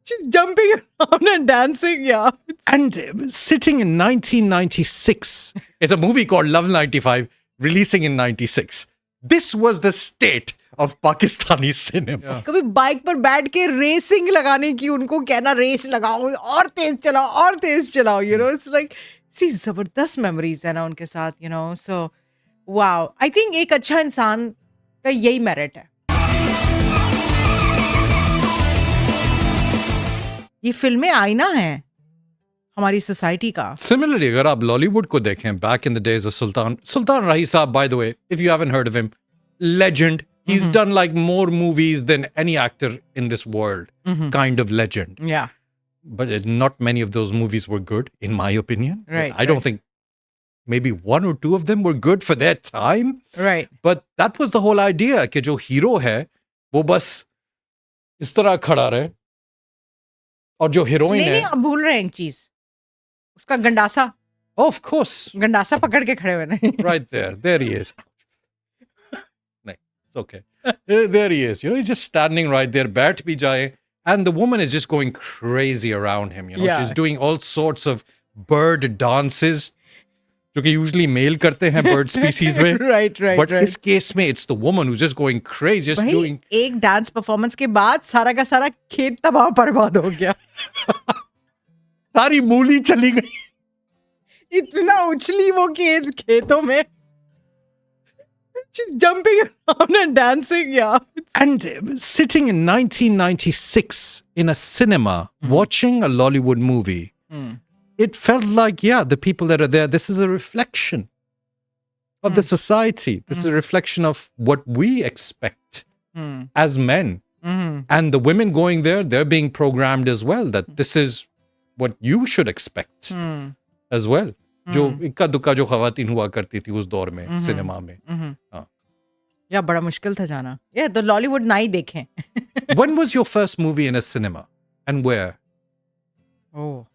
She's jumping around and dancing. Yeah. And sitting in 1996, it's a movie called Love 95, releasing in 96. This was the state of Pakistani cinema. कभी bike पर बैठ के racing लगाने की उनको कहना race लगाओ और तेज चलाओ इट्स लाइक सी जबरदस्त मेमोरीज है ना उनके साथ सो वाओ आई थिंक एक अच्छा इंसान का यही मेरिट है ये फिल्में आईना है हमारी सोसाइटी का Similarly, अगर आप लॉलीवुड को देखें, back in the days of Sultan Rahi Saab, by the way, if you haven't heard of him, legend. He's done like more movies than any actor in this world. Kind of legend. या But not many of those movies were good, in my opinion. Right, I don't think maybe one or two of them were good for their time. Right But that was the whole idea कि जो hero है वो बस इस तरह खड़ा रहे और जो हीरोइन नहीं है नहीं आप भूल रहे हैं एक चीज उसका गंडासा of course गंडासा पकड़ के खड़े हुए नहीं right there he is. No, it's okay. There he is. He's just standing right there. बैठ भी जाए and the woman is just going crazy around him. Yeah. She's doing all sorts of bird dances जो कि usually male करते हैं bird species में. Right But this case में it's the woman who's just going crazy, just भाई doing एक dance performance के बाद सारा का सारा खेत तबाह बर्बाद हो गया सारी मूली चली गई. इतना उछली वो खेतों में She's jumping around and dancing, yeah. And sitting in 1996 in a cinema watching a Lollywood movie, it felt like, yeah, the people that are there, this is a reflection of the society. This is a reflection of what we expect as men. And the women going there, they're being programmed as well, that this is what you should expect as well. जो इक्का दुक्का जो खवातीन हुआ करती थी उस दौर में सिनेमा में. हाँ. या बड़ा मुश्किल था जाना ये तो लॉलीवुड ना ही देखें When was your first movie in a cinema and where? Oh,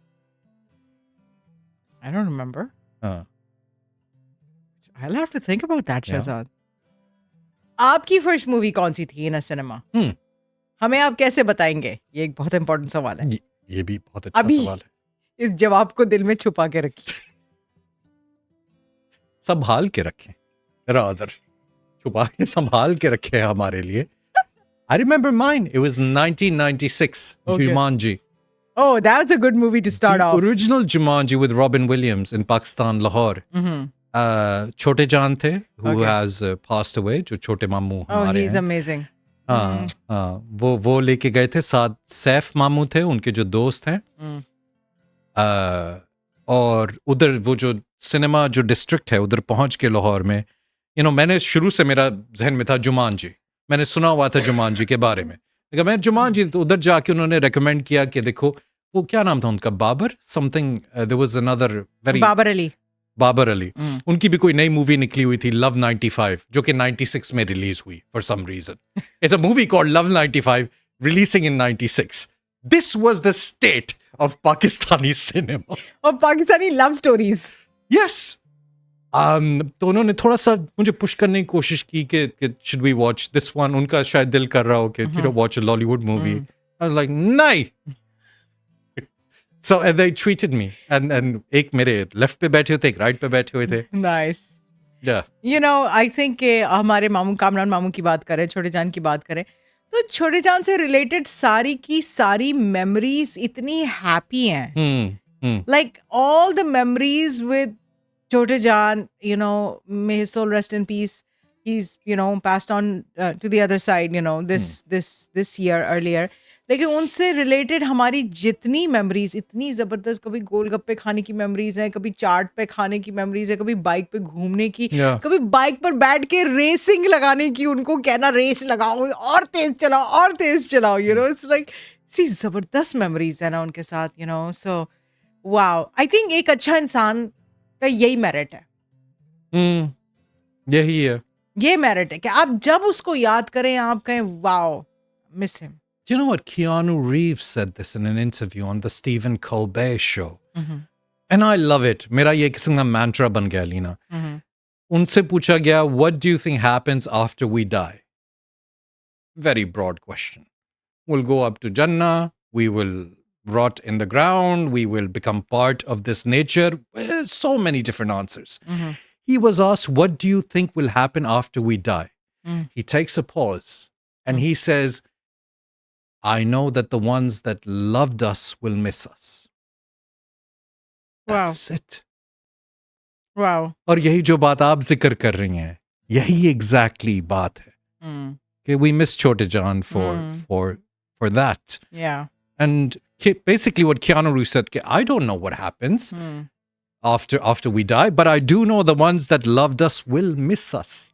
I don't remember. हाँ. I'll have to think about that, Yeah. Shahzad. आपकी फर्स्ट मूवी कौन सी थी इन अ सिनेमा? हमें आप कैसे बताएंगे? ये एक बहुत इंपॉर्टेंट सवाल है. ये भी बहुत अच्छा अभी सवाल है. इस जवाब को दिल में छुपा के रखिए. संभाल के रखें. Rather. छुपा के संभाल के रखे हमारे लिए. I remember mine. It was 1996. Okay. Jumanji. Oh, that was a good movie to start The off. original Jumanji with Robin Williams in Pakistan, Lahore. छोटे जान थे who Okay. has passed away. जो छोटे मामू Oh, हमारे he's हैं. amazing. हाँ हाँ वो लेके गए थे. साथ सैफ मामू थे, उनके जो दोस्त हैं. और उधर वो जो सिनेमा जो डिस्ट्रिक्ट है उधर पहुंच के लाहौर में मैंने शुरू से मेरा जहन में था जुमानजी. मैंने सुना हुआ था जुमानजी के बारे में. लेकिन मैं जुमानजी तो उधर जाके उन्होंने रेकमेंड किया कि देखो वो क्या नाम था उनका, Babar something. There was another very Babar Ali. उनकी भी कोई नई मूवी निकली हुई थी लव 95 जो कि 96 में रिलीज हुई for some reason. It's a movie called love 95 releasing in 96. This was the state of Pakistani cinema. और पाकिस्तानी लव स्टोरीज. Yes. तो उन्होंने थोड़ा सा मुझे पुश करने की कोशिश की कि should we watch this one. उनका शायद दिल कर रहा हो कि watch a Lollywood movie. I was like नहीं. So and they treated me and एक मेरे लेफ्ट पे बैठे हुए थे, एक राइट पे बैठे हुए थे. Nice. Yeah. I think हमारे मामू कामरान मामू की बात करें, छोटे जान की बात करें तो छोटे जान से रिलेटेड सारी की सारी मेमोरीज इतनी हैप्पी हैं. Like all the memories with छोटे जान, may his soul rest in peace. He's passed on to the other side, this year earlier. लेकिन उनसे रिलेटेड हमारी जितनी मेमोरीज इतनी जबरदस्त, कभी गोलगप्पे खाने की मेमोरीज हैं, कभी चाट पे खाने की मेमोरीज है, कभी बाइक पे घूमने की, कभी बाइक पर बैठ के रेसिंग लगाने की, उनको कहना रेस लगाओ और तेज चलाओ इट्स लाइक सी जबरदस्त मेमोरीज है ना उनके साथ सो वाओ. आई थिंक एक अच्छा इंसान का यही मेरिट है. यही है. ये मेरिट है कि आप जब उसको याद करें आप कहें wow miss him. Do you know what? Keanu Reeves said this in an interview on the Stephen Colbert show. And I love it. मेरा ये किस्म का mantra बन गया लीना. उनसे पूछा गया, what do you think happens after we die? Very broad question. We'll go up to Jannah, we will rot in the ground, we will become part of this nature. So many different answers. Mhm. He was asked, what do you think will happen after we die? Mm. He takes a pause and he says, I know that the ones that loved us will miss us. Wow. That's it. Wow. और यही जो बात आप जिक्र कर रही हैं, यही exactly बात है. Mm. Okay, we miss Chote John for that. Yeah. And basically what Keanu Reeves said, I don't know what happens Mm. after we die, but I do know the ones that loved us will miss us.